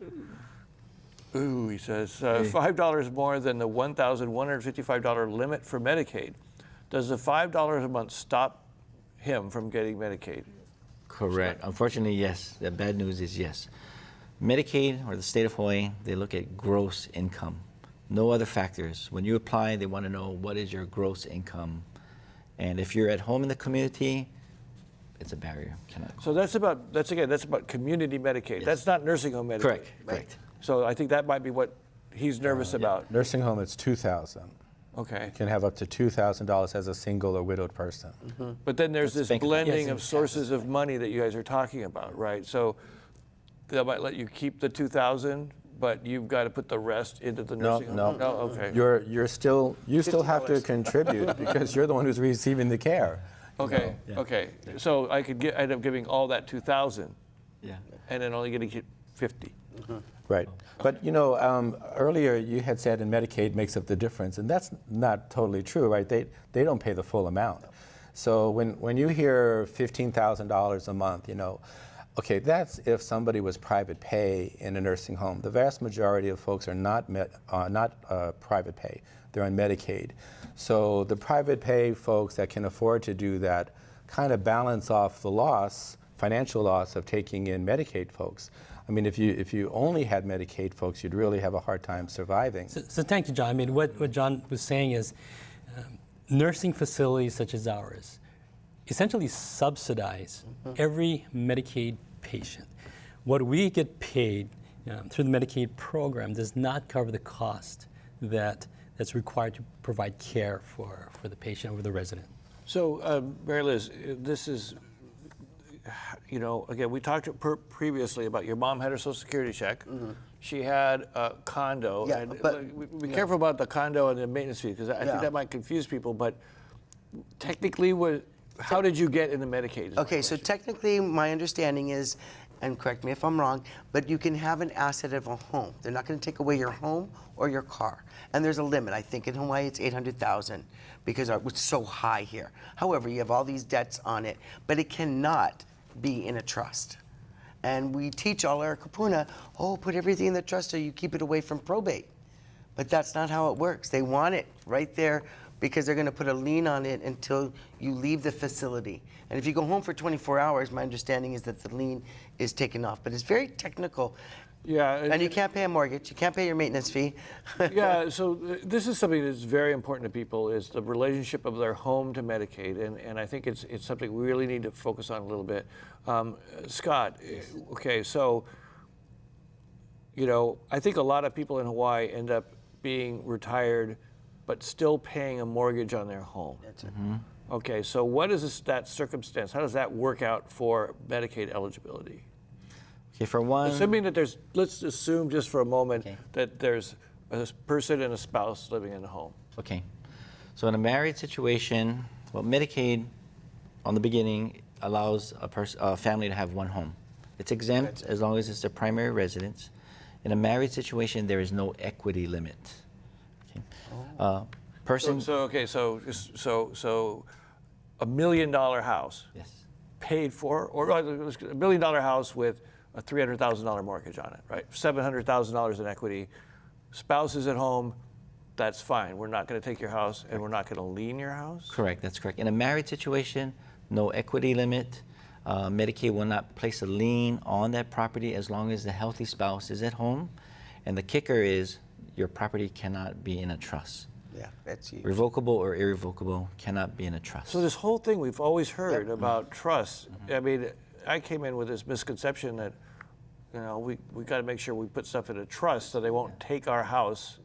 S2: Ooh, he says, $5 more than the $1,155 limit for Medicaid. Does the $5 a month stop him from getting Medicaid?
S6: Correct. Unfortunately, yes. The bad news is yes. Medicaid, or the state of Hawaii, they look at gross income. No other factors. When you apply, they want to know what is your gross income. And if you're at home in the community, it's a barrier.
S2: So that's about community Medicaid.
S6: Yes.
S2: That's not nursing home Medicaid.
S6: Correct, correct.
S2: So I think that might be what he's nervous about.
S4: Nursing home, it's $2,000.
S2: Okay.
S4: You can have up to $2,000 as a single or widowed person.
S2: But then there's this
S6: bank account.
S2: blending
S5: Yes,
S2: of sources of money that you guys are talking about, right? So they might let you keep the $2,000, but you've got to put the rest into the nursing home.
S4: No.
S2: No, okay.
S4: You still have to contribute because you're the one who's receiving the care.
S2: Okay. Okay. So I could end up giving all that $2,000,
S6: Yeah.
S2: and then only getting $50.
S4: Right. But earlier you had said and Medicaid makes up the difference, and that's not totally true, right? They don't pay the full amount. So when you hear $15,000 a month, okay, that's if somebody was private pay in a nursing home. The vast majority of folks are not private pay. They're on Medicaid. So the private pay folks that can afford to do that kind of balance off the financial loss of taking in Medicaid folks. I mean, if you only had Medicaid folks, you'd really have a hard time surviving.
S5: So thank you, John. I mean, what John was saying is nursing facilities such as ours essentially subsidize every Medicaid patient. What we get paid through the Medicaid program does not cover the cost that's required to provide care for the patient or the resident.
S2: So, Mary Liz, this is, again, we talked previously about your mom had her Social Security check. She had a condo.
S3: Yeah,
S2: and
S3: but-
S2: be careful about the condo and the maintenance fee, because I think
S3: Yeah.
S2: that might confuse people. But technically, how did you get into Medicaid? is my
S3: Okay, so
S2: question.
S3: technically, my understanding is, and correct me if I'm wrong, but you can have an asset of a home. They're not going to take away your home or your car. And there's a limit. I think in Hawaii it's 800,000 because it's so high here. However, you have all these debts on it, but it cannot be in a trust. And we teach all our Kūpuna, put everything in the trust so you keep it away from probate. But that's not how it works. They want it right there because they're going to put a lien on it until you leave the facility. And if you go home for 24 hours, my understanding is that the lien is taken off. But it's very technical.
S2: Yeah,
S3: And you can't pay a mortgage. You can't pay your maintenance fee.
S2: yeah, so this is something that's very important to people, is the relationship of their home to Medicaid, and I think it's something we really need to focus on a little bit. Scott, okay, so, I think a lot of people in Hawaii end up being retired but still paying a mortgage on their home.
S3: That's it.
S2: Okay, so what is that circumstance? How does that work out for Medicaid eligibility?
S6: Okay, for one,
S2: Assuming that let's assume just for a moment
S6: Okay.
S2: that there's a person and a spouse living in the home.
S6: okay. So in a married situation, well, Medicaid, on the beginning, allows a family to have one home. It's exempt as long as it's their primary residence. In a married situation, there is no equity limit. Okay. Person.
S2: So $1 million house
S6: Yes.
S2: paid for, or $1 million house with a $300,000 mortgage on it, right? $700,000 in equity. Spouse is at home, that's fine. We're not going to take your house, and we're not going to lien your house?
S6: Correct, that's correct. In a married situation, no equity limit. Medicaid will not place a lien on that property as long as the healthy spouse is at home. And the kicker is your property cannot be in a trust.
S3: Yeah, that's huge.
S6: Revocable or irrevocable cannot be in a trust.
S2: So this whole thing we've always heard about trust, I mean, I came in with this misconception that, we got to make sure we put stuff in a trust so they won't take our house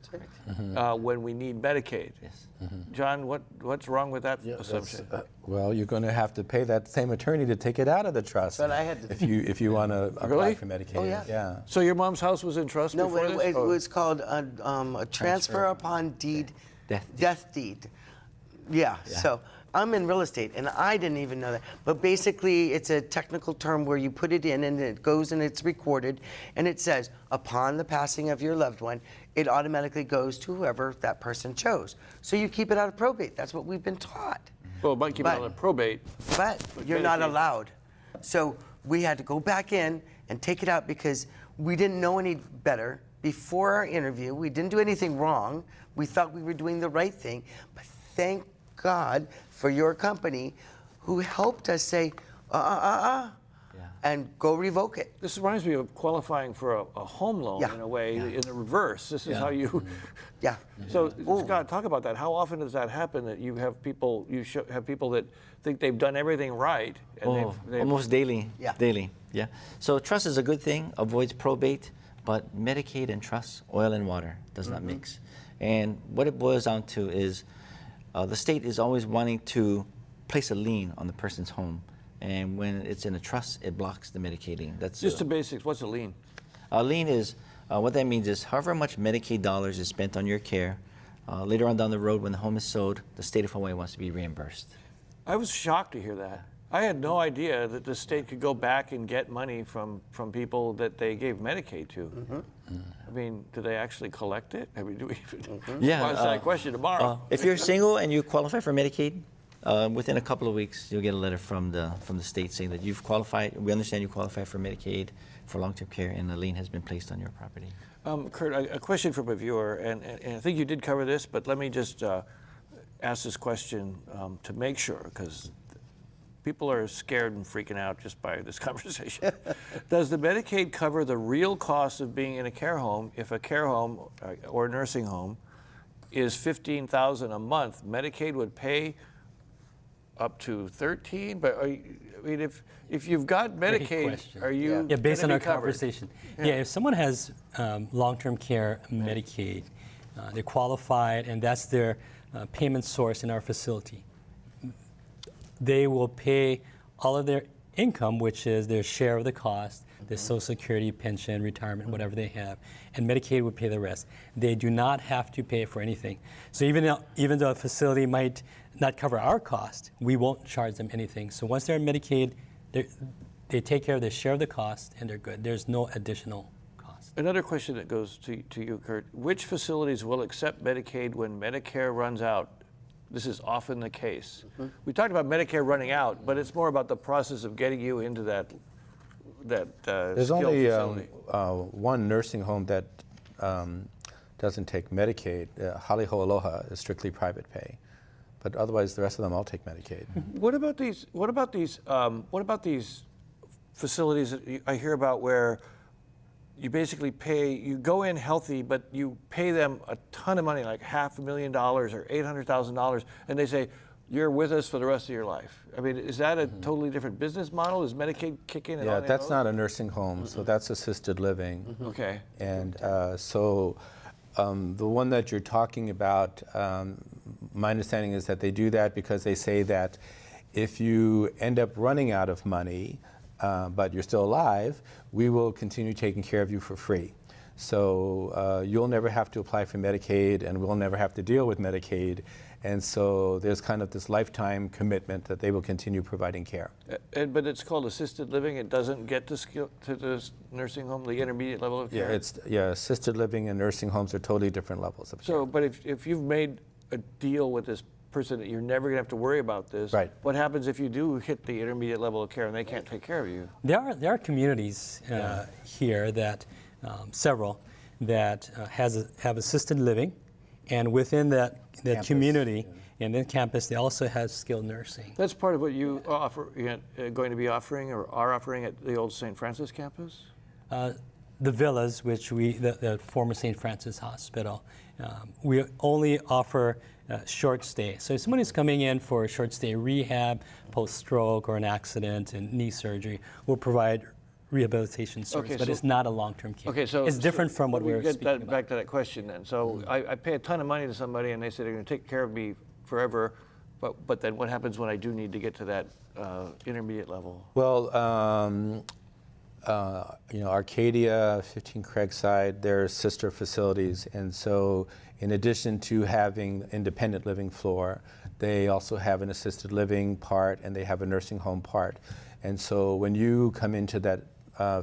S2: when we need Medicaid.
S6: Yes.
S2: John, what's wrong with that assumption?
S4: Well, you're going to have to pay that same attorney to take it out of the trust.
S3: But I had to.
S4: if you want to apply
S2: Really?
S4: for Medicaid.
S3: Oh, yeah.
S4: Yeah.
S2: So your mom's house was in trust
S3: No,
S2: before this?
S3: it was called a transfer upon deed,
S6: Death
S3: deed. Yeah, so I'm in real estate, and I didn't even know that. But basically, it's a technical term where you put it in, and it goes and it's recorded, and it says, upon the passing of your loved one, it automatically goes to whoever that person chose. So you keep it out of probate. That's what we've been taught.
S2: Well, it might keep it
S3: But-
S2: on probate.
S3: But you're not
S2: Medicaid.
S3: allowed. So we had to go back in and take it out because we didn't know any better. Before our interview, we didn't do anything wrong. We thought we were doing the right thing. But thank God for your company who helped us say, and go revoke it.
S2: This reminds me of qualifying for a home loan
S3: Yeah.
S2: in a way, in the reverse. This is how you.
S3: Yeah.
S2: So
S3: Ooh.
S2: Scott, talk about that. How often does that happen? That you have people, have people that think they've done everything right, and they've
S6: almost daily.
S3: Yeah.
S6: Daily. Yeah. So trust is a good thing, avoids probate, but Medicaid and trust, oil and water, does not mix. And what it boils down to is the state is always wanting to place a lien on the person's home. And when it's in a trust, it blocks the Medicaid lien. That's
S2: just the basics. What's a lien?
S6: a lien is, what that means is however much Medicaid dollars is spent on your care, later on down the road when the home is sold, the state of Hawaii wants to be reimbursed.
S2: I was shocked to hear that. I had no idea that the state could go back and get money from people that they gave Medicaid to. I mean, do they actually collect it? I mean, do we even?
S6: Yeah,
S2: I'll ask that question tomorrow.
S6: If you're single and you qualify for Medicaid, within a couple of weeks, you'll get a letter from the state saying that you've qualified. We understand you qualify for Medicaid for long-term care, and a lien has been placed on your property.
S2: Kurt, a question from a viewer, and I think you did cover this, but let me just ask this question to make sure, because people are scared and freaking out just by this conversation. Does the Medicaid cover the real cost of being in a care home if a care home or nursing home is $15,000 a month? Medicaid would pay up to 13, but I mean, if you've got
S5: Great
S2: Medicaid,
S5: question.
S2: are you
S5: Yeah, based on
S2: gonna
S5: our
S2: be covered?
S5: conversation. Yeah, if someone has long-term care Medicaid, they're qualified, and that's their payment source in our facility. They will pay all of their income, which is their share of the cost, their Social Security, pension, retirement, whatever they have, and Medicaid would pay the rest. They do not have to pay for anything. So even though a facility might not cover our cost, we won't charge them anything. So once they're in Medicaid, they take care of their share of the cost and they're good. There's no additional cost.
S2: Another question that goes to you, Kurt. Which facilities will accept Medicaid when Medicare runs out? This is often the case. We talked about Medicare running out, but it's more about the process of getting you into that
S4: There's
S2: skilled
S4: only
S2: facility.
S4: one nursing home that doesn't take Medicaid. Haliho Aloha is strictly private pay, but otherwise the rest of them all take Medicaid.
S2: What about these facilities that I hear about where you basically pay, you go in healthy, but you pay them a ton of money, like $500,000 or $800,000, and they say, you're with us for the rest of your life. I mean, is that a totally different business model? Does Medicaid kick in?
S4: Yeah, that's not a nursing home, so that's assisted living.
S2: Okay.
S4: And so the one that you're talking about, my understanding is that they do that because they say that if you end up running out of money, but you're still alive, we will continue taking care of you for free. So you'll never have to apply for Medicaid, and we'll never have to deal with Medicaid. And so there's kind of this lifetime commitment that they will continue providing care.
S2: But it's called assisted living. It doesn't get to the nursing home, the intermediate level of care.
S4: Assisted living and nursing homes are totally different levels of care.
S2: So, but if you've made a deal with this person that you're never going to have to worry about this,
S4: right.
S2: What happens if you do hit the intermediate level of care and they can't take care of you?
S5: There are communities here that, several, that have assisted living, and within that
S4: Campus,
S5: community and then campus, they also have skilled nursing.
S2: That's part of what you offer, going to be offering or are offering at the old St. Francis campus?
S5: The villas, which the former St. Francis Hospital, we only offer short stay. So if somebody's coming in for a short stay rehab, post-stroke or an accident and knee surgery, we'll provide rehabilitation service, but it's not a long-term care.
S2: Okay, so
S5: it's different from what we're speaking about.
S2: Back to that question then. So I pay a ton of money to somebody and they say they're going to take care of me forever, but then what happens when I do need to get to that intermediate level?
S4: Well, Arcadia, 15 Craigside, they're sister facilities, and so in addition to having independent living floor, they also have an assisted living part and they have a nursing home part. And so when you come into that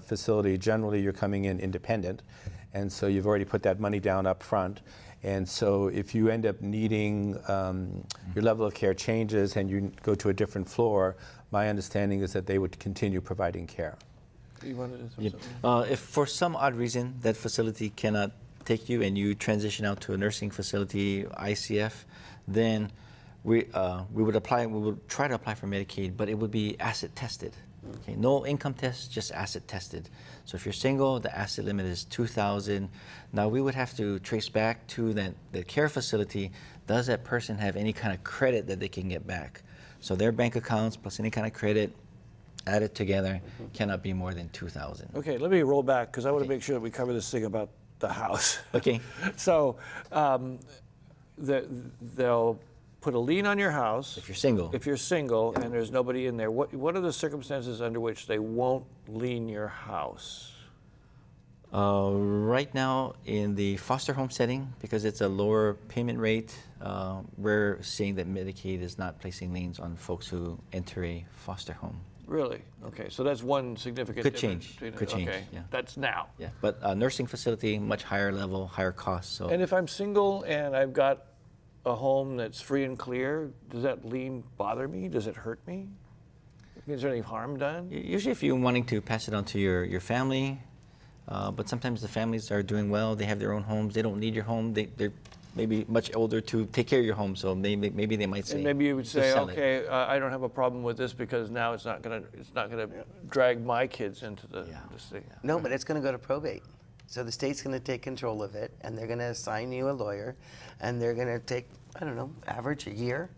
S4: facility, generally you're coming in independent, and so you've already put that money down up front. And so if you end up needing, your level of care changes and you go to a different floor, my understanding is that they would continue providing care.
S2: You wanted to say something?
S6: If for some odd reason that facility cannot take you and you transition out to a nursing facility, ICF, then we would try to apply for Medicaid, but it would be asset tested. Okay, no income test, just asset tested. So if you're single, the asset limit is $2,000. Now we would have to trace back to the care facility. Does that person have any kind of credit that they can get back? So their bank accounts plus any kind of credit added together cannot be more than $2,000.
S2: Okay, let me roll back because I want to make sure that we cover this thing about the house.
S6: Okay.
S2: So they'll put a lien on your house.
S6: If you're single.
S2: If you're single and there's nobody in there, what are the circumstances under which they won't lien your house?
S6: Right now, in the foster home setting, because it's a lower payment rate, we're seeing that Medicaid is not placing liens on folks who enter a foster home.
S2: Really? Okay, so that's one significant
S6: Could
S2: difference
S6: change.
S2: between it.
S6: Could change.
S2: Okay,
S6: Yeah.
S2: that's now.
S6: Yeah, but a nursing facility, much higher level, higher cost. So.
S2: And if I'm single and I've got a home that's free and clear, does that lien bother me? Does it hurt me? Is there any harm done?
S6: Usually, if you're wanting to pass it on to your family, but sometimes the families are doing well. They have their own homes. They don't need your home. They're maybe much older to take care of your home. So maybe they might say.
S2: And maybe you would
S6: "Just
S2: say,
S6: sell it."
S2: okay, I don't have a problem with this because now it's not gonna drag my kids into this thing.
S3: No, but it's going to go to probate. So the state's going to take control of it, and they're going to assign you a lawyer, and they're going to take, I don't know, average a year,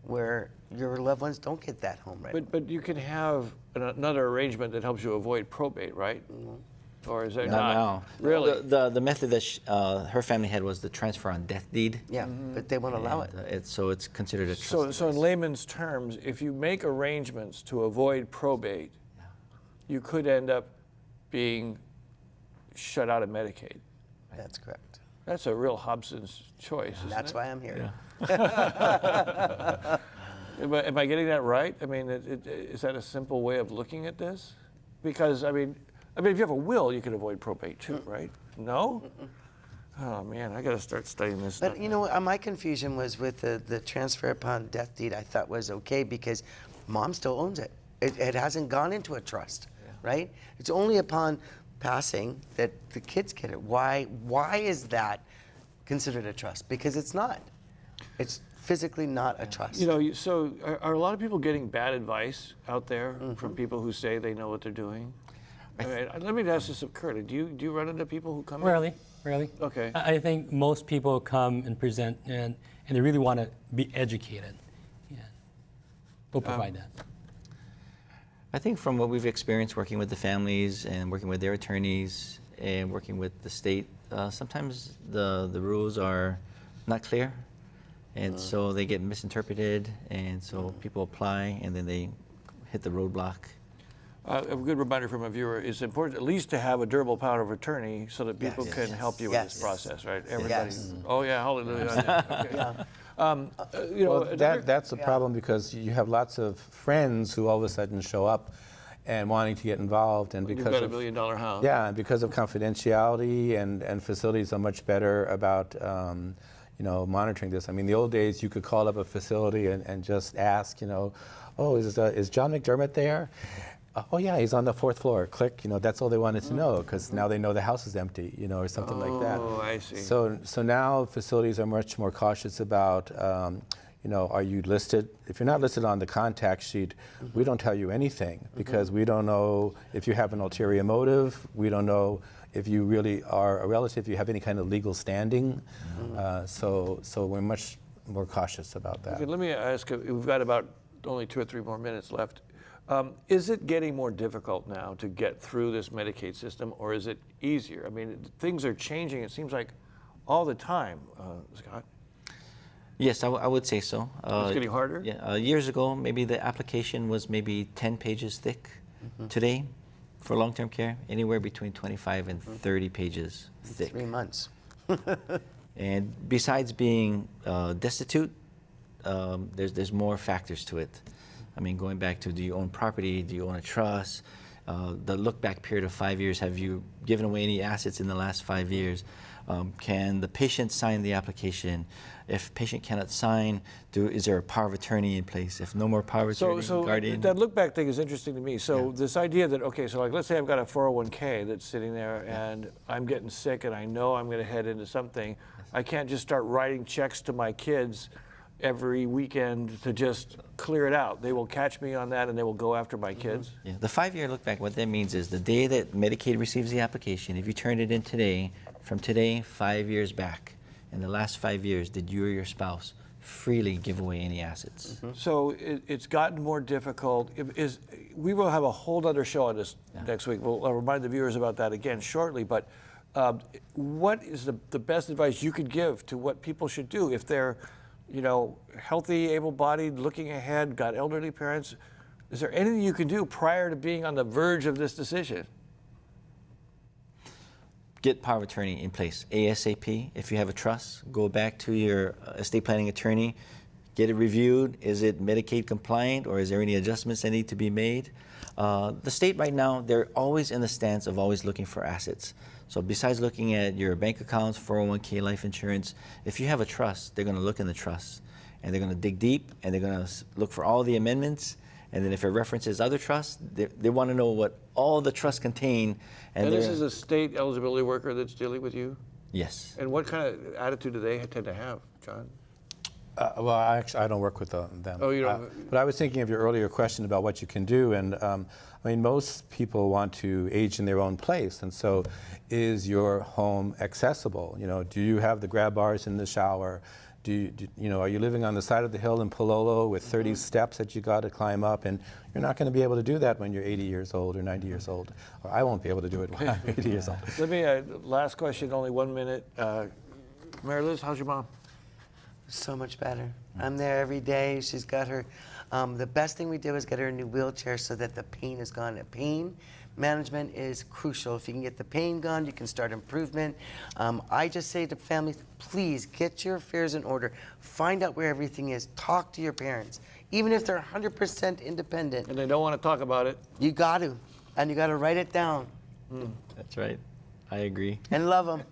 S3: where your loved ones don't get that home right.
S2: But you can have another arrangement that helps you avoid probate, right? Or is there not?
S6: Not now.
S2: Really?
S6: The method that her family had was the transfer on death deed.
S3: Yeah, but they won't allow it.
S6: So it's considered a trust.
S2: So in layman's terms, if you make arrangements to avoid probate, you could end up being shut out of Medicaid.
S3: That's correct.
S2: That's a real Hobson's choice, isn't
S3: That's
S2: it?
S3: why I'm here.
S2: Am I getting that right? I mean, is that a simple way of looking at this? Because, I mean, if you have a will, you can avoid probate too, right? No? Oh, man, I got to start studying this stuff.
S3: But, you know, my confusion was with the transfer upon death deed. I thought was okay because mom still owns it. It hasn't gone into a trust, right? It's only upon passing that the kids get it. Why is that considered a trust? Because it's not. It's physically not a trust.
S2: You know, so are a lot of people getting bad advice out there from people who say they know what they're doing? I mean, let me ask this of Kurt. Do you run into people who come in?
S5: Rarely.
S2: Okay.
S5: I think most people come and present and they really want to be educated. Yeah. We'll provide that.
S6: I think from what we've experienced working with the families and working with their attorneys and working with the state, sometimes the rules are not clear, and so they get misinterpreted, and so people apply and then they hit the roadblock.
S2: A good reminder from a viewer, it's important at least to have a durable power of attorney so that people
S3: Yes.
S2: can help you with this process, right? Everybody.
S3: Yes.
S2: Oh yeah, hallelujah. Okay. You know,
S4: Well, that's a problem because you have lots of friends who all of a sudden show up and wanting to get involved, and
S2: you've
S4: because
S2: got
S4: of
S2: $1 million house.
S4: yeah, and because of confidentiality and facilities are much better about you know, monitoring this. I mean, the old days you could call up a facility and just ask, you know, oh, is John McDermott there? Oh yeah, he's on the 4th floor. Click, you know, that's all they wanted to know because now they know the house is empty, you know, or something like that.
S2: Oh, I see.
S4: So now facilities are much more cautious about, you know, are you listed? If you're not listed on the contact sheet, we don't tell you anything because we don't know if you have an ulterior motive. We don't know if you really are a relative, you have any kind of legal standing. So we're much more cautious about that.
S2: Okay, let me ask, we've got about only 2 or 3 more minutes left. Is it getting more difficult now to get through this Medicaid system, or is it easier? I mean, things are changing, it seems like, all the time, Scott.
S6: Yes, I would say so.
S2: It's getting harder?
S6: Yeah, years ago, maybe the application was maybe 10 pages thick. Today, for long-term care, anywhere between 25 and 30 pages thick.
S3: 3 months.
S6: And besides being destitute, there's more factors to it. I mean, going back to, do you own property? Do you own a trust? The look-back period of 5 years, have you given away any assets in the last 5 years? Can the patient sign the application? If patient cannot sign, is there a power of attorney in place? If no more power of attorney,
S2: So
S6: guardian?
S2: that look-back thing is interesting to me. So this idea that, okay, so like let's say I've got a 401k that's sitting there and I'm getting sick and I know I'm going to head into something. I can't just start writing checks to my kids every weekend to just clear it out. They will catch me on that and they will go after my kids.
S6: Yeah, the 5-year look back, what that means is the day that Medicaid receives the application, if you turn it in today, from today, 5 years back, in the last 5 years, did you or your spouse freely give away any assets?
S2: So it's gotten more difficult. We will have a whole other show on this next week. I'll remind the viewers about that again shortly, but what is the best advice you could give to what people should do if they're, you know, healthy, able-bodied, looking ahead, got elderly parents? Is there anything you can do prior to being on the verge of this decision?
S6: Get power of attorney in place ASAP. If you have a trust, go back to your estate planning attorney, get it reviewed. Is it Medicaid compliant, or is there any adjustments that need to be made? The state right now, they're always in the stance of always looking for assets. So besides looking at your bank accounts, 401k, life insurance, if you have a trust, they're going to look in the trust, and they're going to dig deep, and they're going to look for all the amendments. And then if it references other trusts, they want to know what all the trusts contain.
S2: And this is a state eligibility worker that's dealing with you?
S6: Yes.
S2: And what kind of attitude do they tend to have, John?
S4: Well, I don't work with them.
S2: Oh, you don't?
S4: But I was thinking of your earlier question about what you can do, and I mean, most people want to age in their own place, and so is your home accessible? You know, do you have the grab bars in the shower? You know, are you living on the side of the hill in Palolo with 30 steps that you got to climb up? And you're not going to be able to do that when you're 80 years old or 90 years old. Or I won't be able to do it when I'm 80 years old.
S2: Let me, last question, only 1 minute. Mary Liz, how's your mom?
S3: So much better. I'm there every day. She's got her The best thing we did was get her a new wheelchair so that the pain is gone. Pain management is crucial. If you can get the pain gone, you can start improvement. I just say to families, please get your affairs in order. Find out where everything is. Talk to your parents. Even if they're 100% independent.
S2: And they don't want to talk about it.
S3: You got to. And you got to write it down.
S6: That's right. I agree.
S3: And love them.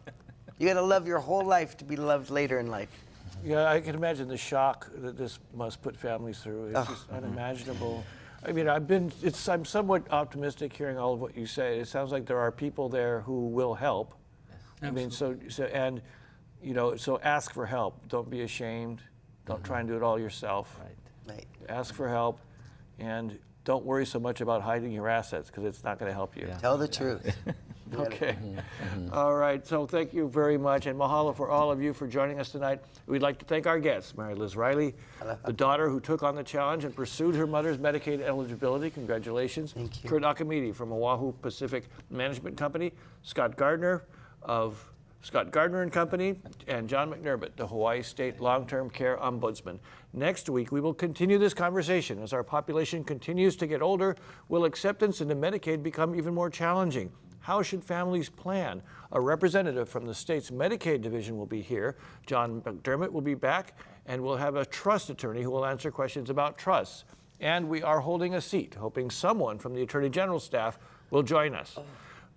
S3: You got to love your whole life to be loved later in life.
S2: Yeah, I can imagine the shock that this must put families through. It's just unimaginable. I mean, I'm somewhat optimistic hearing all of what you say. It sounds like there are people there who will help. I mean, so ask for help. Don't be ashamed. Don't try and do it all yourself.
S3: Right.
S2: Ask for help, and don't worry so much about hiding your assets because it's not going to help you.
S3: Tell the truth.
S2: Okay. All right. So thank you very much, and mahalo for all of you for joining us tonight. We'd like to thank our guests, Mary Liz Riley, the daughter who took on the challenge and pursued her mother's Medicaid eligibility. Congratulations.
S3: Thank you.
S2: Kurt Akamiti from Oahu Pacific Management Company, Scott Gardner of Scott Gardner and Company, and John McNerbit, the Hawaii State Long-Term Care Ombudsman. Next week, we will continue this conversation. As our population continues to get older, will acceptance into Medicaid become even more challenging? How should families plan? A representative from the state's Medicaid division will be here. John McDermott will be back, and we'll have a trust attorney who will answer questions about trusts. And we are holding a seat, hoping someone from the Attorney General's staff will join us.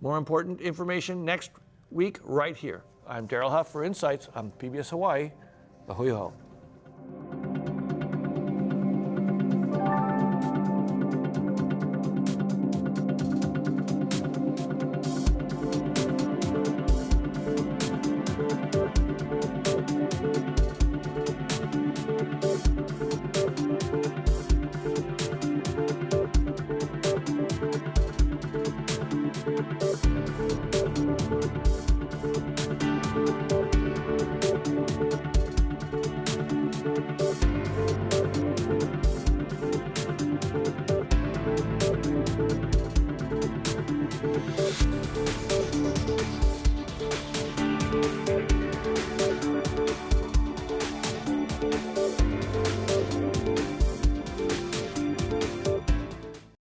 S2: More important information next week right here. I'm Daryl Huff for Insights on PBS Hawaii. Ahui ho.